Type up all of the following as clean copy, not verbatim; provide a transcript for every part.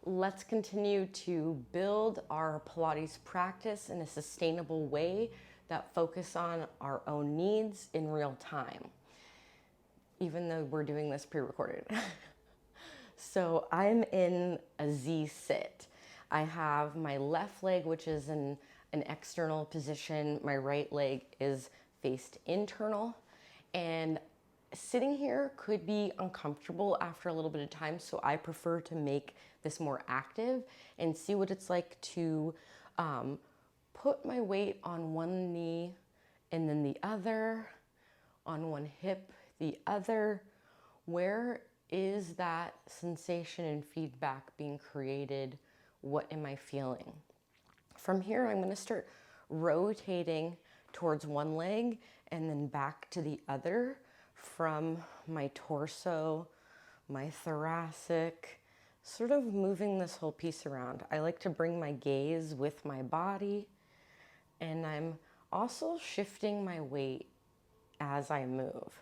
Let's continue to build our Pilates practice in a sustainable way that focus on our own needs in real time, even though we're doing this pre-recorded. So I'm in a Z sit. I have my left leg, which is in an external position. My right leg is faced internal. And sitting here could be uncomfortable after a little bit of time, so I prefer to make this more active and see what it's like to put my weight on one knee and then the other, on one hip, the other. Where is that sensation and feedback being created? What am I feeling? From here, I'm going to start rotating towards one leg and then back to the other from my torso, my thoracic, sort of moving this whole piece around. I like to bring my gaze with my body, and I'm also shifting my weight as I move.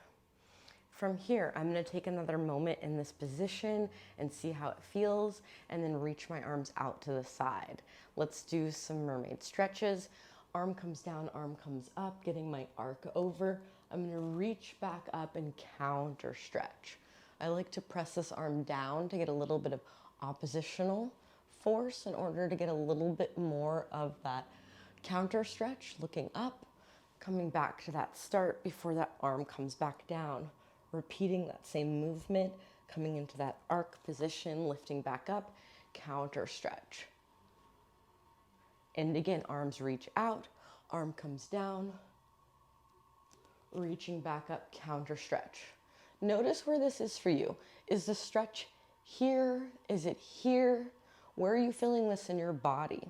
From here, I'm going to take another moment in this position and see how it feels, and then reach my arms out to the side. Let's do some mermaid stretches. Arm comes down, arm comes up, getting my arc over. I'm going to reach back up and counter stretch. I like to press this arm down to get a little bit of oppositional force in order to get a little bit more of that counter stretch, looking up, coming back to that start before that arm comes back down. Repeating that same movement, coming into that arc position, lifting back up, counter stretch. And again, arms reach out, arm comes down, reaching back up, counter stretch. Notice where this is for you. Is the stretch here? Is it here? Where are you feeling this in your body?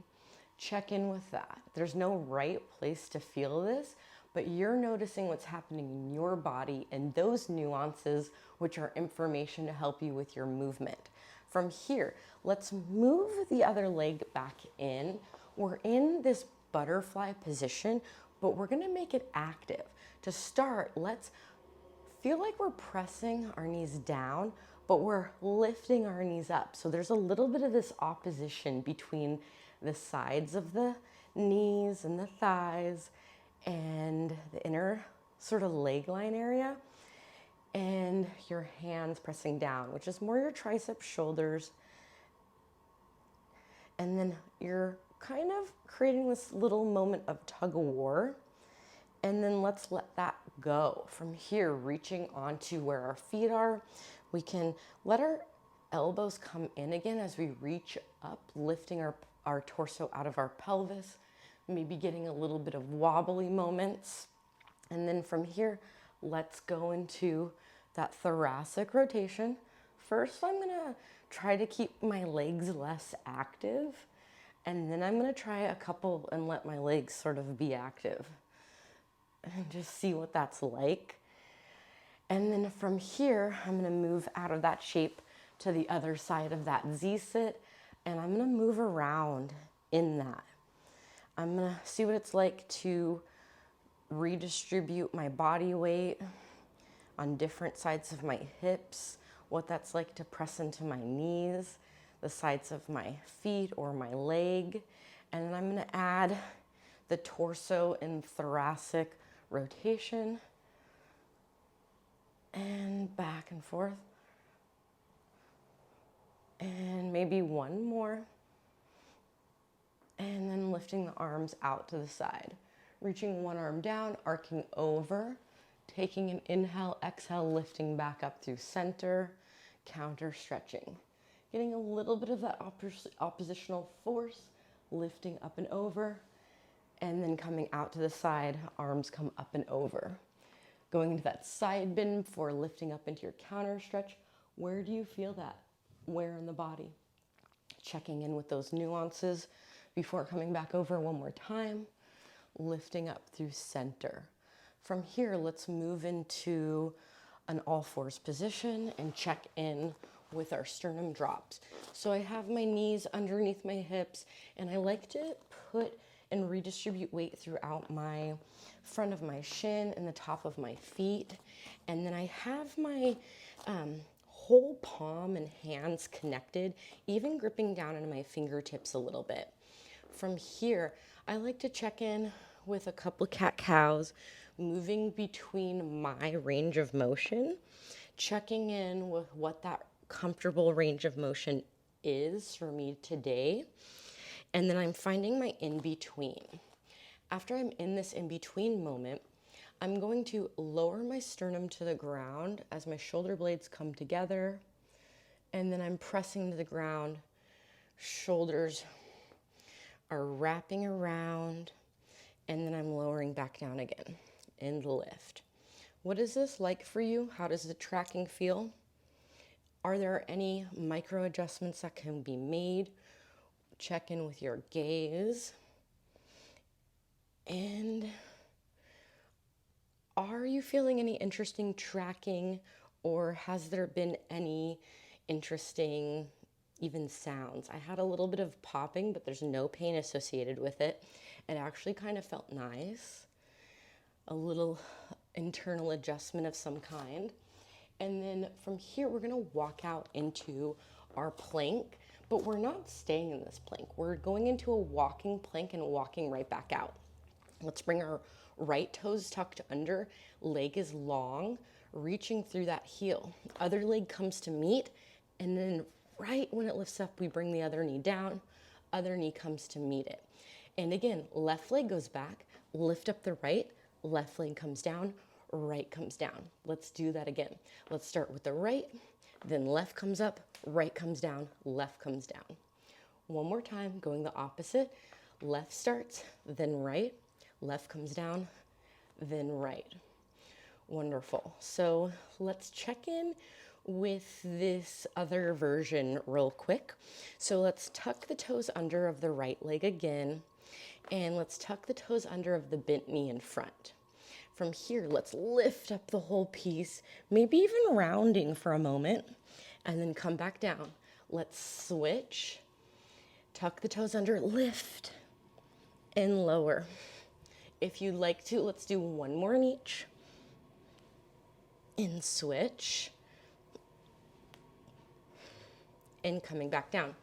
Check in with that. There's no right place to feel this, but you're noticing what's happening in your body and those nuances, which are information to help you with your movement. From here, let's move the other leg back in. We're in this butterfly position, but we're gonna make it active. To start, let's feel like we're pressing our knees down, but we're lifting our knees up. So there's a little bit of this opposition between the sides of the knees and the thighs and the inner sort of leg line area, and your hands pressing down, which is more your triceps, shoulders, and then you're kind of creating this little moment of tug of war, and then let's let that go. From here, reaching onto where our feet are, we can let our elbows come in again as we reach up, lifting our torso out of our pelvis, maybe getting a little bit of wobbly moments. And then from here, let's go into that thoracic rotation. First, I'm gonna try to keep my legs less active, and then I'm gonna try a couple and let my legs sort of be active and just see what that's like. And then from here, I'm gonna move out of that shape to the other side of that Z sit, and I'm gonna move around in that. I'm gonna see what it's like to redistribute my body weight on different sides of my hips, what that's like to press into my knees, the sides of my feet or my leg. And then I'm gonna add the torso and thoracic rotation and back and forth. And maybe one more. And then lifting the arms out to the side. Reaching one arm down, arcing over, taking an inhale, exhale, lifting back up through center, counter stretching. Getting a little bit of that oppositional force, lifting up and over, and then coming out to the side, arms come up and over. Going into that side bend before lifting up into your counter stretch. Where do you feel that? Where in the body? Checking in with those nuances before coming back over one more time, lifting up through center. From here, let's move into an all fours position and check in with our sternum drops. So I have my knees underneath my hips, and I like to put and redistribute weight throughout my front of my shin and the top of my feet. And then I have my whole palm and hands connected, even gripping down into my fingertips a little bit. From here, I like to check in with a couple cat-cows, moving between my range of motion, checking in with what that comfortable range of motion is for me today. And then I'm finding my in-between. After I'm in this in-between moment, I'm going to lower my sternum to the ground as my shoulder blades come together. And then I'm pressing to the ground. Shoulders are wrapping around. And then I'm lowering back down again. And lift. What is this like for you? How does the tracking feel? Are there any micro adjustments that can be made? Check in with your gaze. And are you feeling any interesting tracking, or has there been any interesting even sounds? I had a little bit of popping, but there's no pain associated with it. It actually kind of felt nice. A little internal adjustment of some kind. And then from here, we're gonna walk out into our plank, but we're not staying in this plank. We're going into a walking plank and walking right back out. Let's bring our right toes tucked under, leg is long, reaching through that heel. Other leg comes to meet, and then right when it lifts up, we bring the other knee down, other knee comes to meet it. And again, left leg goes back, lift up the right, left leg comes down, right comes down. Let's do that again. Let's start with the right, then left comes up, right comes down, left comes down. One more time, going the opposite. Left starts, then right, left comes down, then right. Wonderful. So let's check in with this other version real quick. So let's tuck the toes under of the right leg again, and let's tuck the toes under of the bent knee in front. From here, let's lift up the whole piece, maybe even rounding for a moment, and then come back down. Let's switch. Tuck the toes under, lift, and lower. If you'd like to, let's do one more in each. And switch. And coming back down.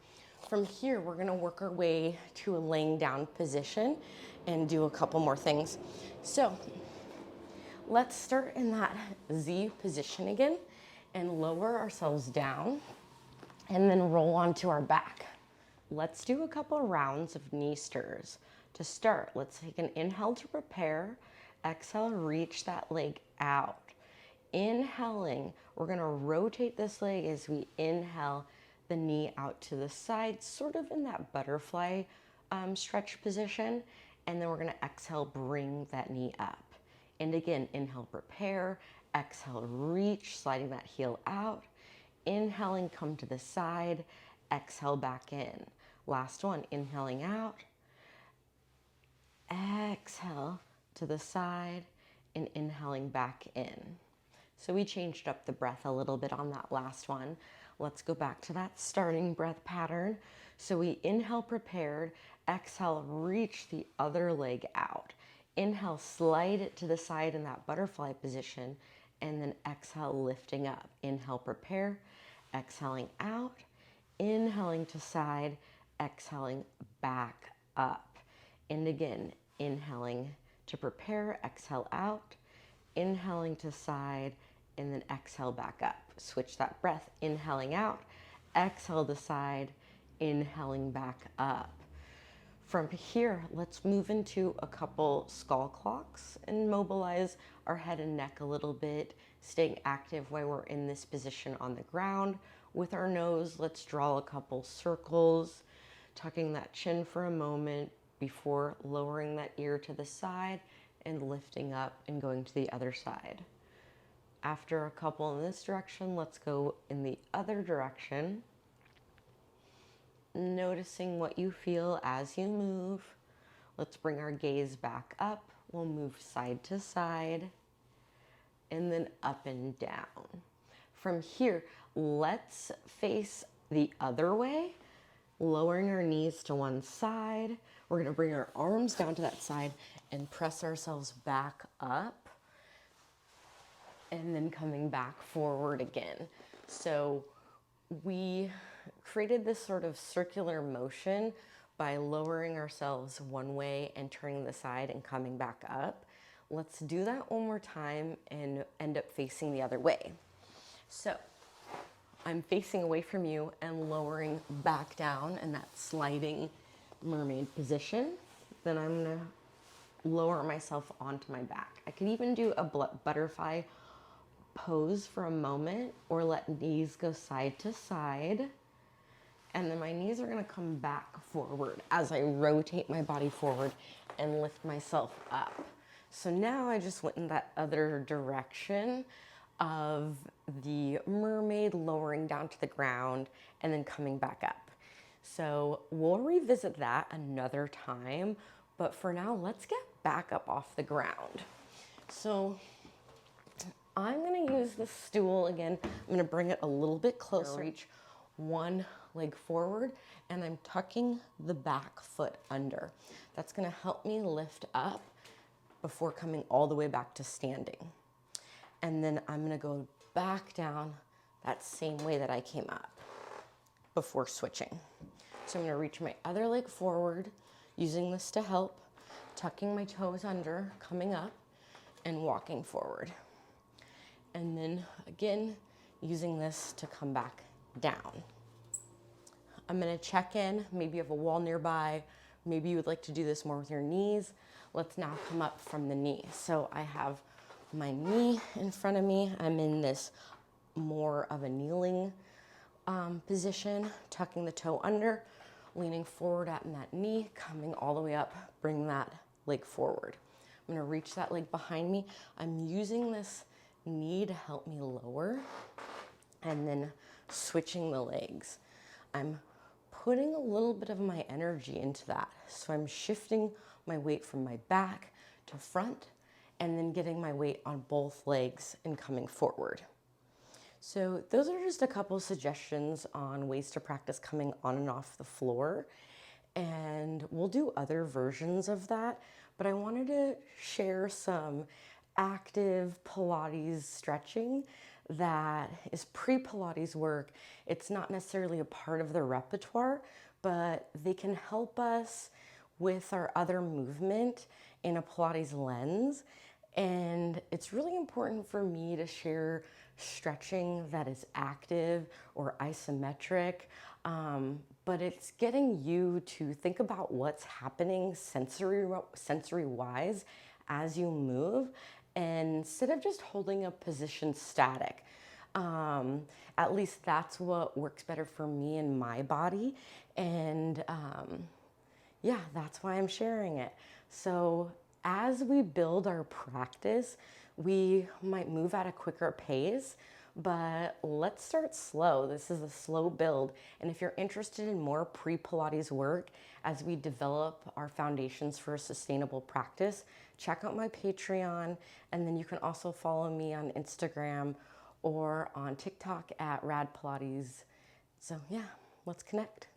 From here, we're gonna work our way to a laying down position and do a couple more things. So let's start in that Z position again and lower ourselves down and then roll onto our back. Let's do a couple rounds of knee stirs. To start, let's take an inhale to prepare. Exhale, reach that leg out. Inhaling, we're gonna rotate this leg as we inhale the knee out to the side, sort of in that butterfly stretch position. And then we're gonna exhale, bring that knee up. And again, inhale, prepare. Exhale, reach, sliding that heel out. Inhaling, come to the side. Exhale, back in. Last one, inhaling out. Exhale to the side and inhaling back in. So we changed up the breath a little bit on that last one. Let's go back to that starting breath pattern. So we inhale, prepared. Exhale, reach the other leg out. Inhale, slide it to the side in that butterfly position, and then exhale, lifting up. Inhale, prepare. Exhaling out. Inhaling to side. Exhaling back up. And again, inhaling to prepare, exhale out, inhaling to side, and then exhale back up. Switch that breath, inhaling out, exhale to side, inhaling back up. From here, let's move into a couple skull clocks and mobilize our head and neck a little bit, staying active while we're in this position on the ground. With our nose, let's draw a couple circles, tucking that chin for a moment before lowering that ear to the side and lifting up and going to the other side. After a couple in this direction, let's go in the other direction. Noticing what you feel as you move. Let's bring our gaze back up. We'll move side to side and then up and down. From here, let's face the other way, lowering our knees to one side. We're gonna bring our arms down to that side and press ourselves back up, and then coming back forward again. So we created this sort of circular motion by lowering ourselves one way and turning the side and coming back up. Let's do that one more time and end up facing the other way. So I'm facing away from you and lowering back down in that sliding mermaid position. Then I'm gonna lower myself onto my back. I could even do a butterfly pose for a moment, or let knees go side to side. And then my knees are gonna come back forward as I rotate my body forward and lift myself up. So now I just went in that other direction of the mermaid, lowering down to the ground and then coming back up. So we'll revisit that another time, but for now, let's get back up off the ground. So I'm gonna use the stool again. I'm gonna bring it a little bit closer. Reach one leg forward, and I'm tucking the back foot under. That's gonna help me lift up before coming all the way back to standing. And then I'm gonna go back down that same way that I came up before switching. So I'm gonna reach my other leg forward, using this to help, tucking my toes under, coming up, and walking forward. And then again, using this to come back down. I'm gonna check in, maybe you have a wall nearby, maybe you would like to do this more with your knees. Let's now come up from the knee. So I have my knee in front of me. I'm in this more of a kneeling position, tucking the toe under, leaning forward at that knee, coming all the way up, bring that leg forward. I'm gonna reach that leg behind me. I'm using this knee to help me lower, and then switching the legs. I'm putting a little bit of my energy into that. So I'm shifting my weight from my back to front, and then getting my weight on both legs and coming forward. So those are just a couple of suggestions on ways to practice coming on and off the floor. And we'll do other versions of that, but I wanted to share some active Pilates stretching that is pre-Pilates work. It's not necessarily a part of the repertoire, but they can help us with our other movement in a Pilates lens. And it's really important for me to share stretching that is active or isometric, but it's getting you to think about what's happening sensory-wise as you move, and instead of just holding a position static. At least that's what works better for me and my body, and yeah, that's why I'm sharing it. So as we build our practice, we might move at a quicker pace, but let's start slow. This is a slow build. And if you're interested in more pre-Pilates work as we develop our foundations for a sustainable practice, check out my Patreon. And then you can also follow me on Instagram or on TikTok at Rad Pilates. So yeah, let's connect.